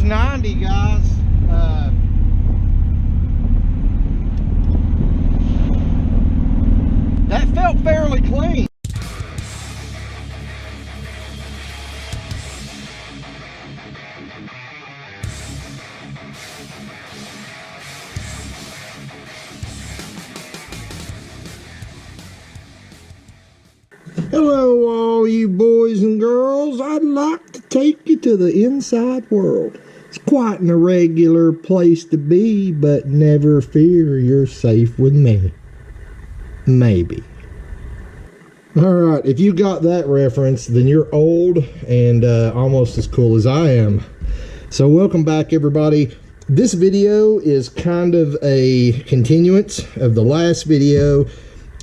90, guys. That felt fairly clean. Hello, all you boys and girls. I'd like to take you to the inside world. It's quite an irregular place to be, but never fear, you're safe with me. Maybe. Alright, if you got that reference, then you're old and almost as cool as I am. So welcome back, everybody. This video is kind of a continuance of the last video.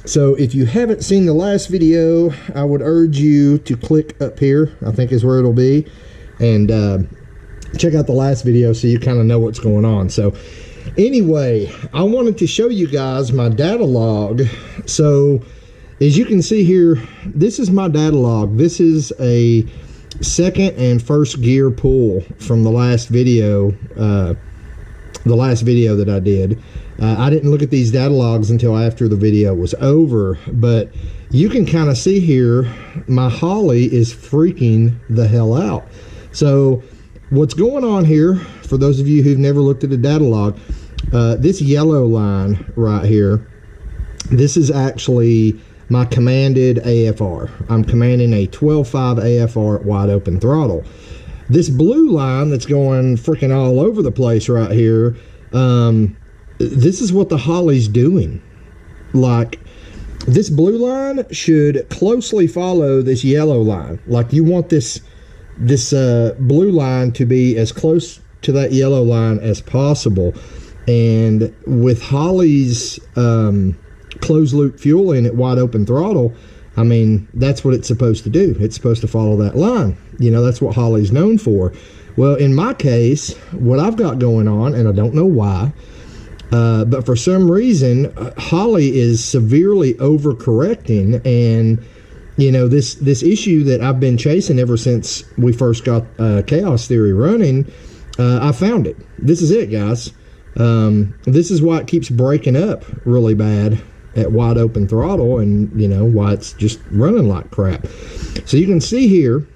So if you haven't seen the last video, I would urge you to click up here, I think is where it'll be, and check out the last video so you kind of know what's going on. So anyway, I wanted to show you guys my data log. So as you can see here, this is my data log. This is a second and first gear pull from the last video that I did. I didn't look at these data logs until after the video was over, but you can kind of see here, my Holley is freaking the hell out. So what's going on here, for those of you who've never looked at a data log, this yellow line right here, this is actually my commanded AFR. I'm commanding a 12.5 AFR at wide open throttle. This blue line that's going freaking all over the place right here, this is what the Holley's doing. Like, this blue line should closely follow this yellow line. Like, you want this blue line to be as close to that yellow line as possible. And with Holley's closed loop fueling at wide open throttle, I mean, that's what it's supposed to do. It's supposed to follow that line. You know, that's what Holley's known for. Well, in my case, what I've got going on, and I don't know why, but for some reason, Holley is severely overcorrecting, and you know, this issue that I've been chasing ever since we first got Chaos Theory running, I found it. This is it, guys. This is why it keeps breaking up really bad at wide open throttle, and you know why it's just running like crap. So you can see here,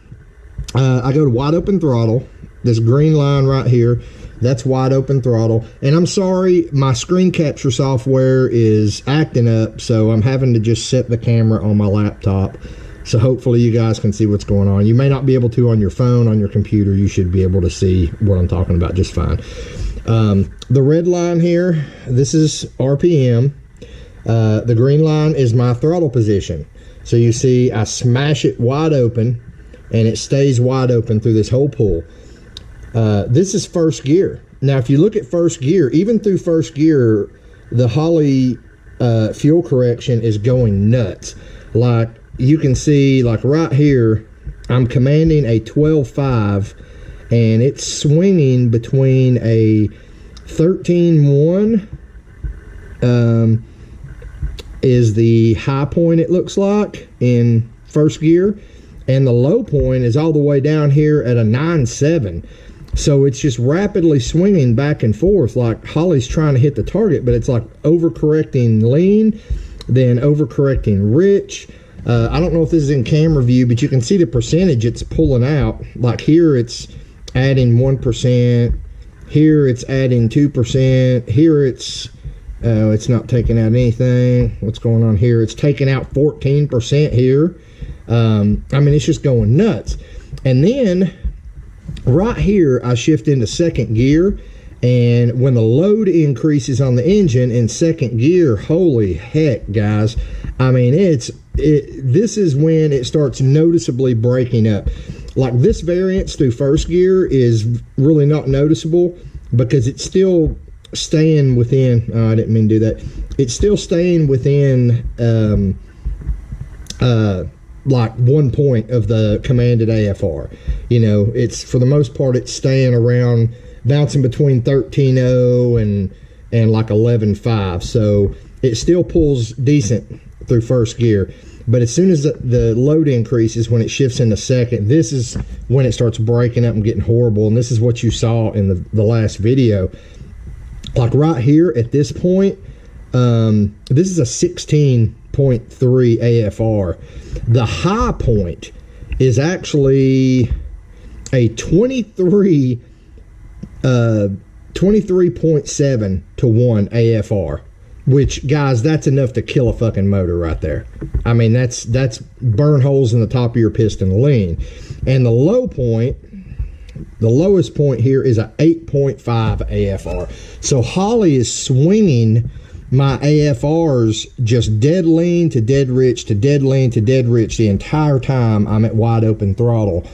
I go to wide open throttle. This green line right here, that's wide open throttle. And I'm sorry, my screen capture software is acting up, so I'm having to just set the camera on my laptop. So hopefully you guys can see what's going on. You may not be able to on your phone, on your computer. You should be able to see what I'm talking about just fine. The red line here, this is RPM. The green line is my throttle position. So you see I smash it wide open, and it stays wide open through this whole pull. This is first gear. Now, if you look at first gear, even through first gear, the Holley fuel correction is going nuts. Like, you can see, like right here, I'm commanding a 12.5, and it's swinging between a 13.1 is the high point, it looks like, in first gear, and the low point is all the way down here at a 9.7. So it's just rapidly swinging back and forth, like Holley's trying to hit the target, but it's like overcorrecting lean, then overcorrecting rich. I don't know if this is in camera view, but you can see the percentage it's pulling out. Like here it's adding 1%, here it's adding 2%, here it's not taking out anything. What's going on here? It's taking out 14% here. I mean, it's just going nuts. And then right here, I shift into second gear, and when the load increases on the engine in second gear, holy heck, guys. I mean, this is when it starts noticeably breaking up. Like, this variance through first gear is really not noticeable because it's still staying within, I didn't mean to do that. It's still staying within like 1 point of the commanded AFR. You know, it's, for the most part, it's staying around, bouncing between 13.0 and like 11.5. So it still pulls decent through first gear. But as soon as the load increases, when it shifts into second, this is when it starts breaking up and getting horrible. And this is what you saw in the last video. Like right here at this point, this is a 16.3 AFR. The high point is actually a 23.7 to 1 AFR. Which, guys, that's enough to kill a fucking motor right there. I mean, that's burn holes in the top of your piston lean. And the low point, the lowest point here is a 8.5 AFR. So Holley is swinging my AFRs just dead lean to dead rich to dead lean to dead rich the entire time I'm at wide open throttle.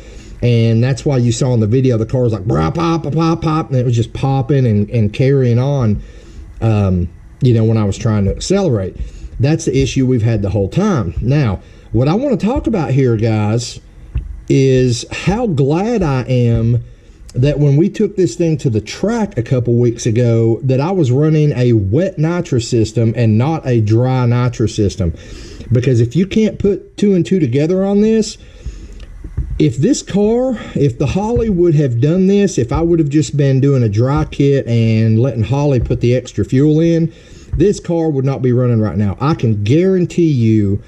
And that's why you saw in the video the car was like, brah, pop, pop, pop, and it was just popping and carrying on. You know, when I was trying to accelerate. That's the issue we've had the whole time. Now, what I want to talk about here, guys, is how glad I am that when we took this thing to the track a couple weeks ago, that I was running a wet nitrous system and not a dry nitrous system. Because if you can't put 2 and 2 together on this, if the Holley would have done this, if I would have just been doing a dry kit and letting Holley put the extra fuel in, this car would not be running right now. I can guarantee you,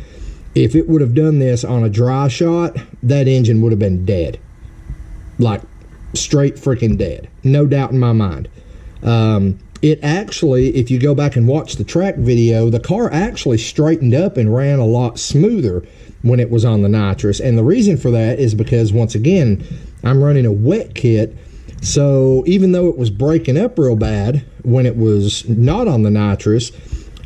if it would have done this on a dry shot, that engine would have been dead. Like, straight freaking dead. No doubt in my mind. It actually, if you go back and watch the track video, the car actually straightened up and ran a lot smoother when it was on the nitrous. And the reason for that is because, once again, I'm running a wet kit. So even though it was breaking up real bad when it was not on the nitrous,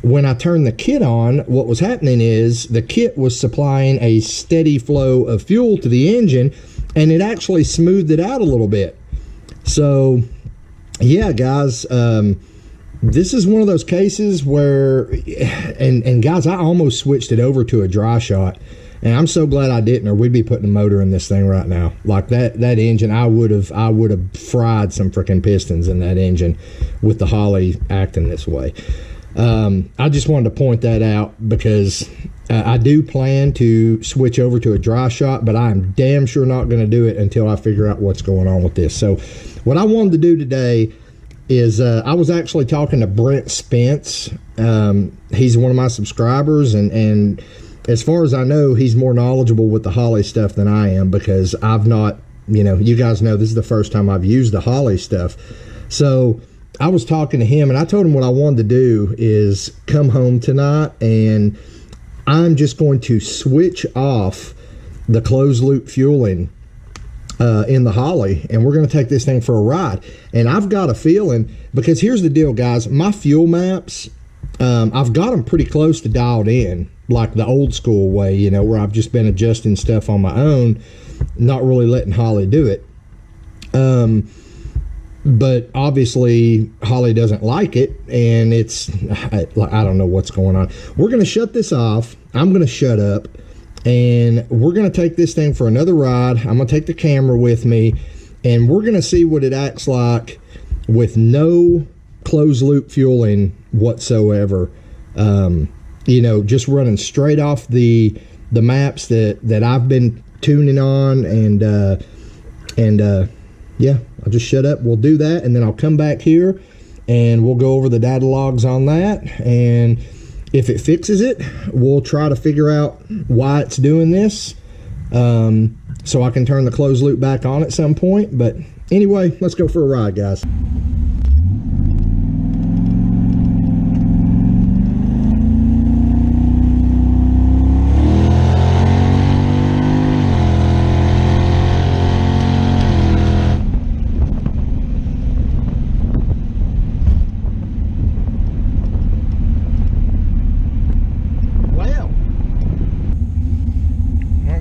when I turned the kit on, what was happening is the kit was supplying a steady flow of fuel to the engine, and it actually smoothed it out a little bit. So yeah, guys, this is one of those cases where, and guys, I almost switched it over to a dry shot. And I'm so glad I didn't, or we'd be putting a motor in this thing right now. Like that engine, I would have fried some freaking pistons in that engine with the Holley acting this way. I just wanted to point that out because I do plan to switch over to a dry shot, but I'm damn sure not going to do it until I figure out what's going on with this. So what I wanted to do today is I was actually talking to Brent Spence. He's one of my subscribers, and as far as I know, he's more knowledgeable with the Holley stuff than I am, because I've not, you know, you guys know this is the first time I've used the Holley stuff. So I was talking to him, and I told him what I wanted to do is come home tonight, and I'm just going to switch off the closed loop fueling in the Holley, and we're going to take this thing for a ride. And I've got a feeling, because here's the deal, guys, my fuel maps, I've got them pretty close to dialed in, like the old school way, you know, where I've just been adjusting stuff on my own, not really letting Holley do it. But obviously Holley doesn't like it, and I don't know what's going on. We're going to shut this off. I'm going to shut up, and we're going to take this thing for another ride. I'm going to take the camera with me, and we're going to see what it acts like with no closed loop fueling whatsoever. You know, just running straight off the maps that I've been tuning on, and yeah, I'll just shut up. We'll do that, and then I'll come back here and we'll go over the data logs on that, and if it fixes it, we'll try to figure out why it's doing this, so I can turn the closed loop back on at some point. But anyway, let's go for a ride, guys.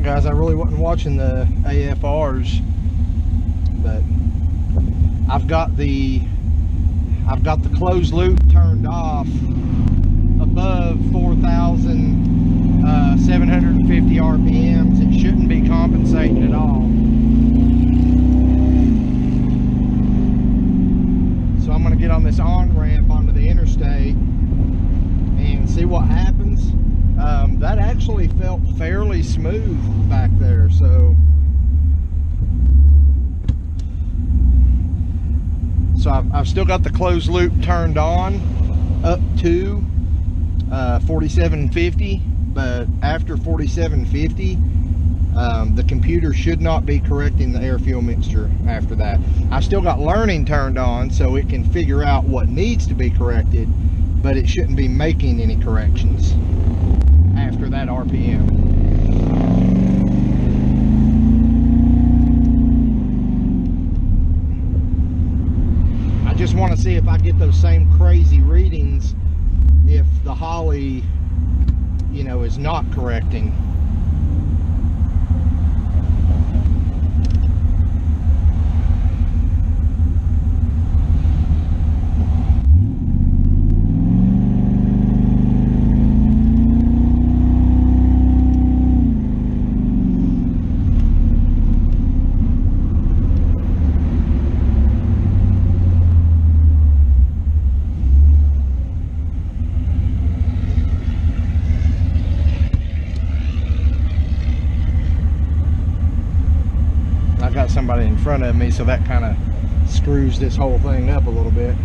Guys, I really wasn't watching the AFRs, but I've got the closed loop turned off above 4,750 RPMs. It shouldn't be compensating at all. So I'm going to get on this on-ramp onto the interstate and see what happens. That actually felt I've still got the closed loop turned on up to 4750, but after 4750, the computer should not be correcting the air fuel mixture after that. I've still got learning turned on so it can figure out what needs to be corrected, but it shouldn't be making any corrections after that RPM. I just want to see if I get those same crazy readings if the Holley, you know, is not correcting. Somebody in front of me, so that kind of screws this whole thing up a little bit.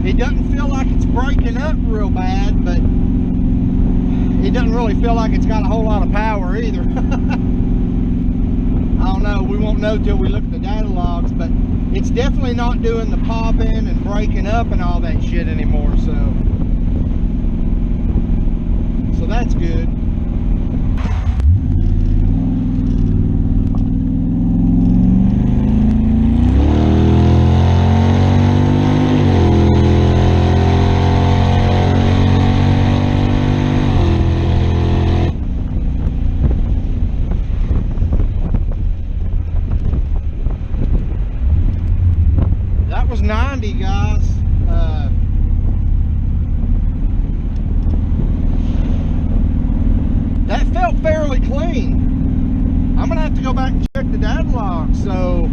It doesn't feel like it's breaking up real bad, but it doesn't really feel like it's got a whole lot of power either. I don't know, we won't know till we look at the data logs, but it's definitely not doing the popping and breaking up and all that shit anymore, so that's good. That was 90, guys. That felt fairly clean. I'm gonna have to go back and check the data log. So,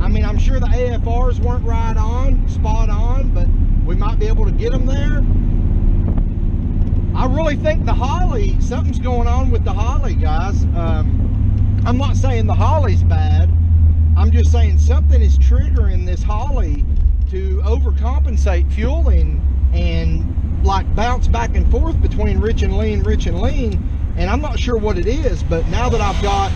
I mean, I'm sure the AFRs weren't right on, spot on, but we might be able to get them there. I really think the Holley, something's going on with the Holley, guys. I'm not saying the Holley's bad. I'm just saying something is triggering this Holley to overcompensate fueling and like bounce back and forth between rich and lean, and I'm not sure what it is. But now that I've got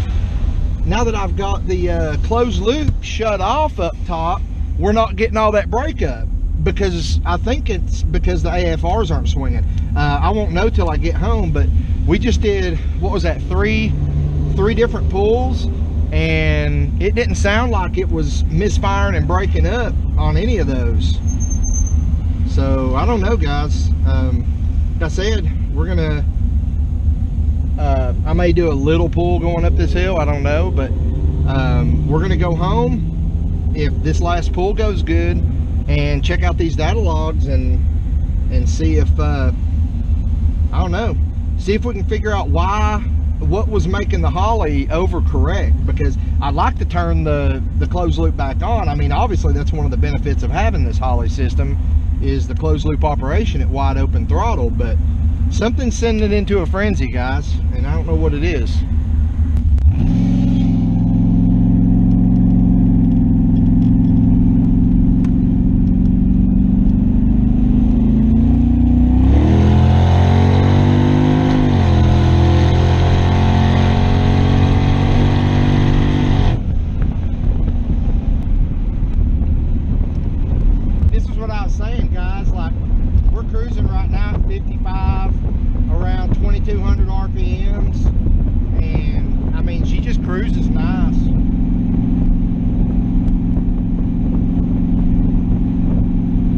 the closed loop shut off up top, we're not getting all that breakup, because I think it's because the AFRs aren't swinging. I won't know till I get home, but we just did, what was that, three different pulls, and it didn't sound like it was misfiring and breaking up on any of those. So I don't know, guys. Like I said, we're gonna I may do a little pull going up this hill, I don't know, but we're gonna go home if this last pull goes good and check out these data logs and see if I don't know, see if we can figure out what was making the Holley overcorrect, because I'd like to turn the closed loop back on. I mean, obviously that's one of the benefits of having this Holley system, is the closed loop operation at wide open throttle, but something's sending it into a frenzy, guys, and I don't know what it is. Saying, guys, like, we're cruising right now at 55, around 2200 RPMs, and I mean, she just cruises nice.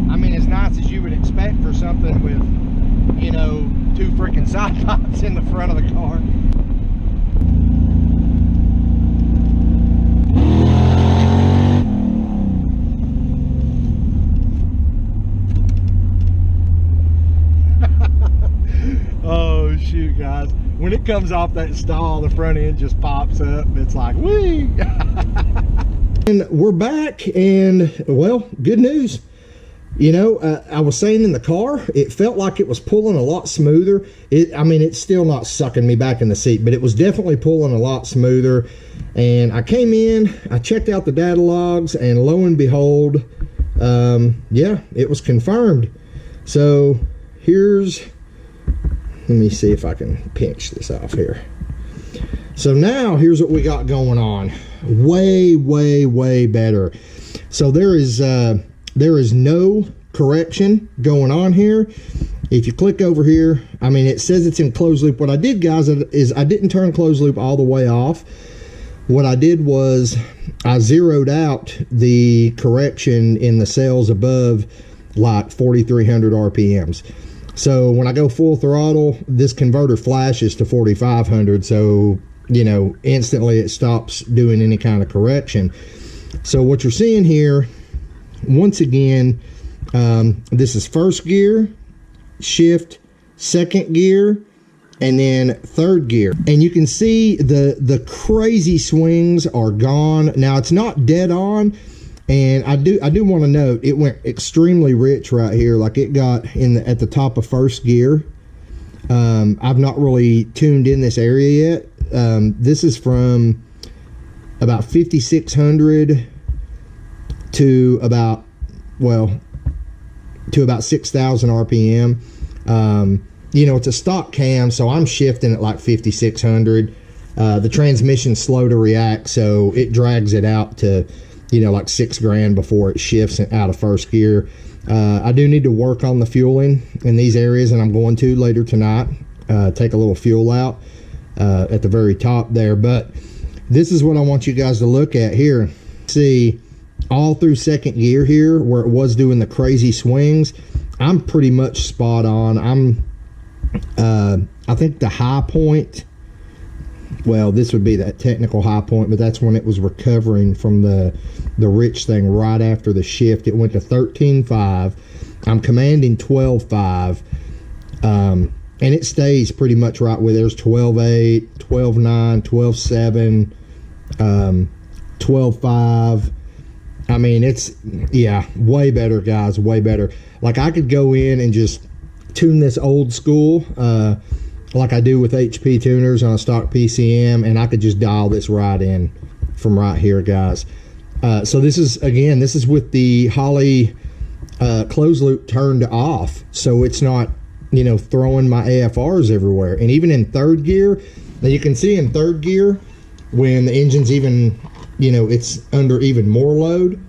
I mean, as nice as you would expect for something with, you know, 2 freaking side pipes in the front of the car. shoot, guys. When it comes off that stall, the front end just pops up. It's like, whee! And we're back, and well, good news. You know, I was saying in the car, it felt like it was pulling a lot smoother. I mean, it's still not sucking me back in the seat, but it was definitely pulling a lot smoother. And I came in, I checked out the data logs, and lo and behold, yeah, it was confirmed. So let me see if I can pinch this off here. So now here's what we got going on. Way, way, way better. So there is no correction going on here. If you click over here, I mean, it says it's in closed loop. What I did, guys, is I didn't turn closed loop all the way off. What I did was I zeroed out the correction in the cells above like 4,300 RPMs. So when I go full throttle, this converter flashes to 4,500. So, you know, instantly it stops doing any kind of correction. So what you're seeing here, once again, this is first gear, shift, second gear, and then third gear. And you can see the crazy swings are gone. Now it's not dead on, and I do want to note it went extremely rich right here. Like it got at the top of first gear. I've not really tuned in this area yet. This is from about 5,600 to about 6,000 RPM. You know, it's a stock cam, so I'm shifting at like 5,600. The transmission's slow to react, so it drags it out to, you know, like 6 grand before it shifts out of first gear. I do need to work on the fueling in these areas, and I'm going to later tonight. Take a little fuel out at the very top there. But this is what I want you guys to look at here. See, all through second gear here, where it was doing the crazy swings, I'm pretty much spot on. I think the high point, well, this would be that technical high point, but that's when it was recovering from the rich thing right after the shift. It went to 13.5. I'm commanding 12.5. And it stays pretty much right where there's 12.8, 12.9, 12.7, 12.5. I mean, it's, yeah, way better, guys, way better. Like, I could go in and just tune this old school, like I do with HP tuners on a stock PCM, and I could just dial this right in from right here, guys. So this is, again, this is with the Holley closed loop turned off, so it's not, you know, throwing my AFRs everywhere. And even in third gear, now you can see in third gear, when the engine's even, you know, it's under even more load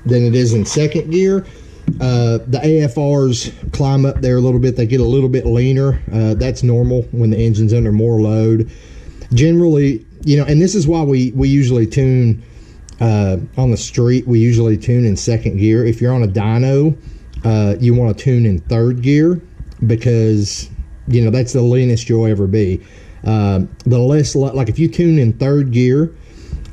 than it is in second gear, the AFRs climb up there a little bit. They get a little bit leaner. That's normal when the engine's under more load. Generally, you know, and this is why we usually tune on the street. We usually tune in second gear. If you're on a dyno, you want to tune in third gear, because, you know, that's the leanest you'll ever be. The less, like if you tune in third gear,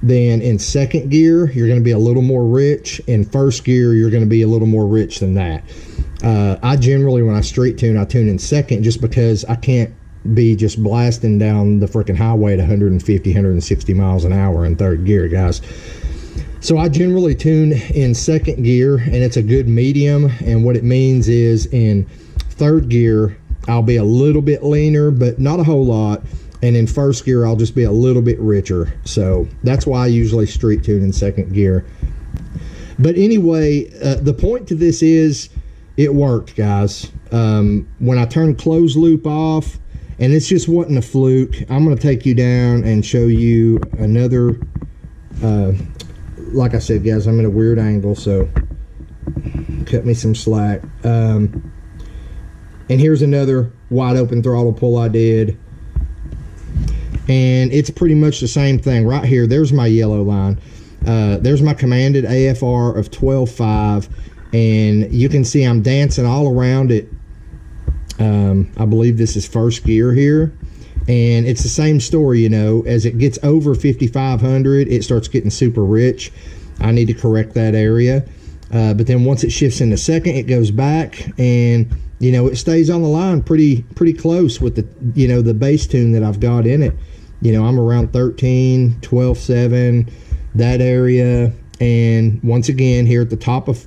then in second gear, you're going to be a little more rich. In first gear, you're going to be a little more rich than that. I generally, when I street tune, I tune in second, just because I can't be just blasting down the freaking highway at 150, 160 miles an hour in third gear, guys. So I generally tune in second gear, and it's a good medium. And what it means is in third gear, I'll be a little bit leaner, but not a whole lot. And in first gear, I'll just be a little bit richer. So that's why I usually street tune in second gear. But anyway, the point to this is it worked, guys. When I turned closed loop off, and it's just wasn't a fluke, I'm going to take you down and show you another, like I said, guys, I'm at a weird angle, so cut me some slack. And here's another wide open throttle pull I did. And it's pretty much the same thing right here. There's my yellow line. There's my commanded AFR of 12.5, and you can see I'm dancing all around it. I believe this is first gear here, and it's the same story. You know, as it gets over 5,500, it starts getting super rich. I need to correct that area, but then once it shifts into second, it goes back, and you know, it stays on the line pretty close with the, you know, the bass tune that I've got in it. You know, I'm around 13, 12, 7, that area. And once again, here at the top of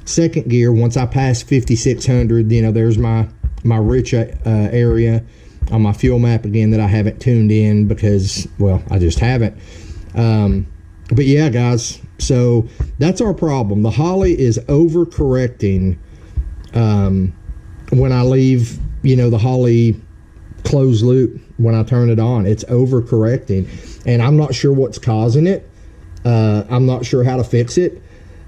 second gear, once I pass 5600, you know, there's my rich area on my fuel map again that I haven't tuned in because, well, I just haven't. But yeah, guys, so that's our problem. The Holley is overcorrecting when I leave, you know, the Holley closed loop. When I turn it on, it's overcorrecting, and I'm not sure what's causing it. I'm not sure how to fix it.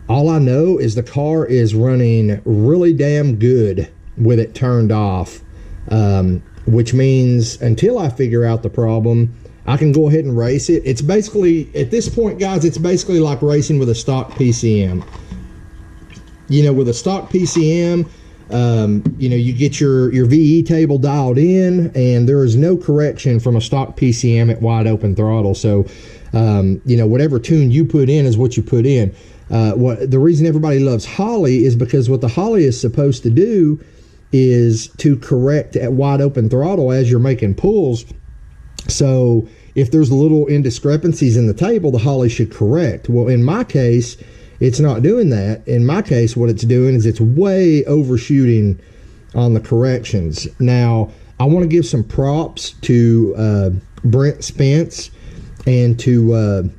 All I know is the car is running really damn good with it turned off, which means until I figure out the problem, I can go ahead and race it. It's basically, at this point, guys, it's basically like racing with a stock PCM. You know, with a stock PCM, you know, you get your VE table dialed in, and there is no correction from a stock PCM at wide open throttle. So, you know, whatever tune you put in is what you put in. The reason everybody loves Holley is because what the Holley is supposed to do is to correct at wide open throttle as you're making pulls. So if there's little indiscrepancies in the table, the Holley should correct. Well, in my case, it's not doing that. In my case, what it's doing is it's way overshooting on the corrections. Now, I want to give some props to Brent Spence and to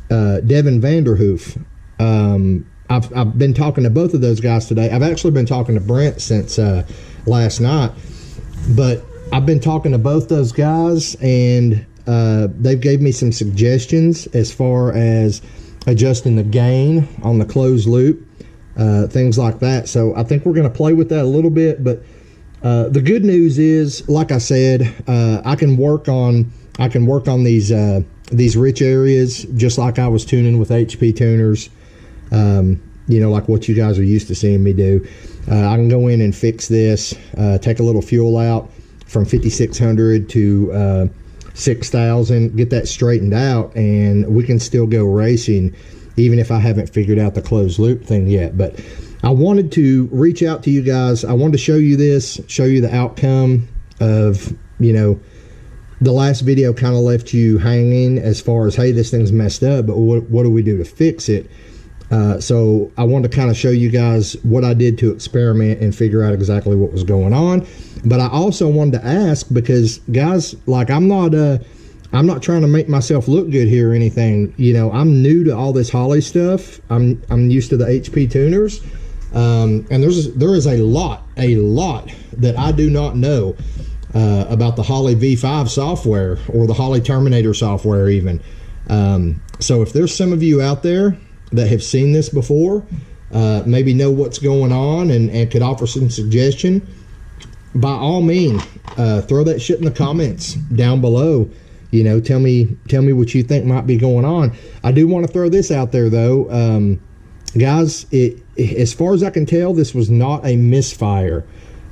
Devin Vanderhoof. I've been talking to both of those guys today. I've actually been talking to Brent since last night, but I've been talking to both those guys, and they've gave me some suggestions as far as adjusting the gain on the closed loop, things like that. So I think we're going to play with that a little bit. But the good news is, like I said, I can work on these rich areas just like I was tuning with HP tuners. You know, like what you guys are used to seeing me do. I can go in and fix this, take a little fuel out from 5600 to 6000, get that straightened out, and we can still go racing even if I haven't figured out the closed loop thing yet. But I wanted to reach out to you guys. I wanted to show you this, show you the outcome of, you know, the last video kind of left you hanging as far as, hey, this thing's messed up, but what do we do to fix it? So I wanted to kind of show you guys what I did to experiment and figure out exactly what was going on. But I also wanted to ask, because guys, like, I'm not trying to make myself look good here or anything. You know, I'm new to all this Holley stuff. I'm used to the HP tuners, and there is a lot that I do not know about the Holley V5 software or the Holley Terminator software even. So if there's some of you out there that have seen this before, maybe know what's going on and could offer some suggestion, by all means, throw that shit in the comments down below. You know, tell me what you think might be going on. I do want to throw this out there though, guys. As far as I can tell, this was not a misfire.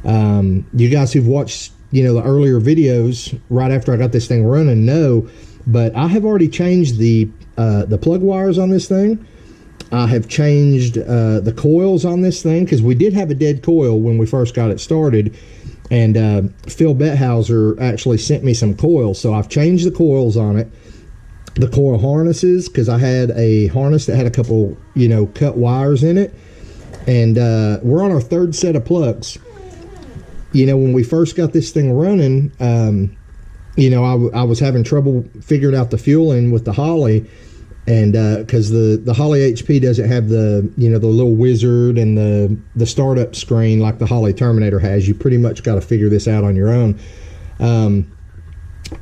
You guys who've watched, you know, the earlier videos right after I got this thing running know, but I have already changed the plug wires on this thing. I have changed the coils on this thing, because we did have a dead coil when we first got it started, and Phil Bethauser actually sent me some coils, so I've changed the coils on it, the coil harnesses, because I had a harness that had a couple, you know, cut wires in it, and we're on our third set of plugs. You know, when we first got this thing running, you know, I was having trouble figuring out the fueling with the Holley, and because the Holley HP doesn't have the, you know, the little wizard and the startup screen like the Holley Terminator has. You pretty much got to figure this out on your own.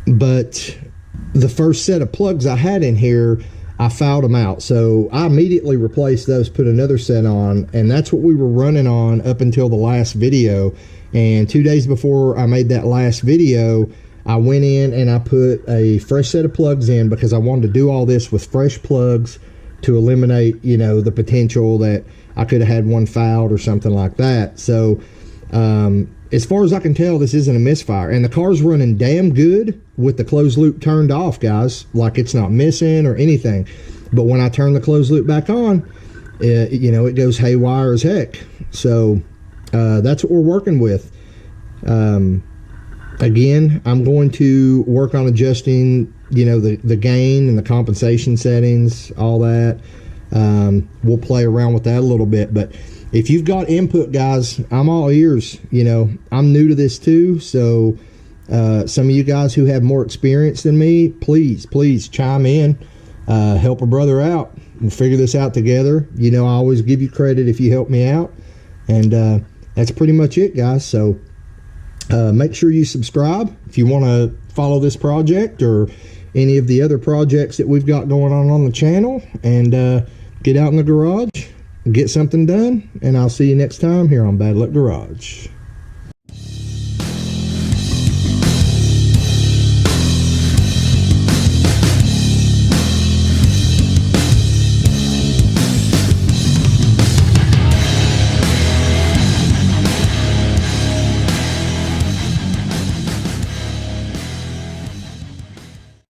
But the first set of plugs I had in here, I fouled them out, so I immediately replaced those, put another set on, and that's what we were running on up until the last video. And 2 days before I made that last video, I went in and I put a fresh set of plugs in, because I wanted to do all this with fresh plugs to eliminate, you know, the potential that I could have had one fouled or something like that. So as far as I can tell, this isn't a misfire, and the car's running damn good with the closed loop turned off, guys. Like, it's not missing or anything. But when I turn the closed loop back on, you know, it goes haywire as heck. So that's what we're working with. Again, I'm going to work on adjusting, you know, the gain and the compensation settings, all that. We'll play around with that a little bit, but if you've got input, guys, I'm all ears. You know, I'm new to this too, so some of you guys who have more experience than me, please chime in, help a brother out. We'll figure this out together. You know, I always give you credit if you help me out, and that's pretty much it, guys. So make sure you subscribe if you want to follow this project or any of the other projects that we've got going on the channel, and get out in the garage, get something done, and I'll see you next time here on Bad Luck Garage.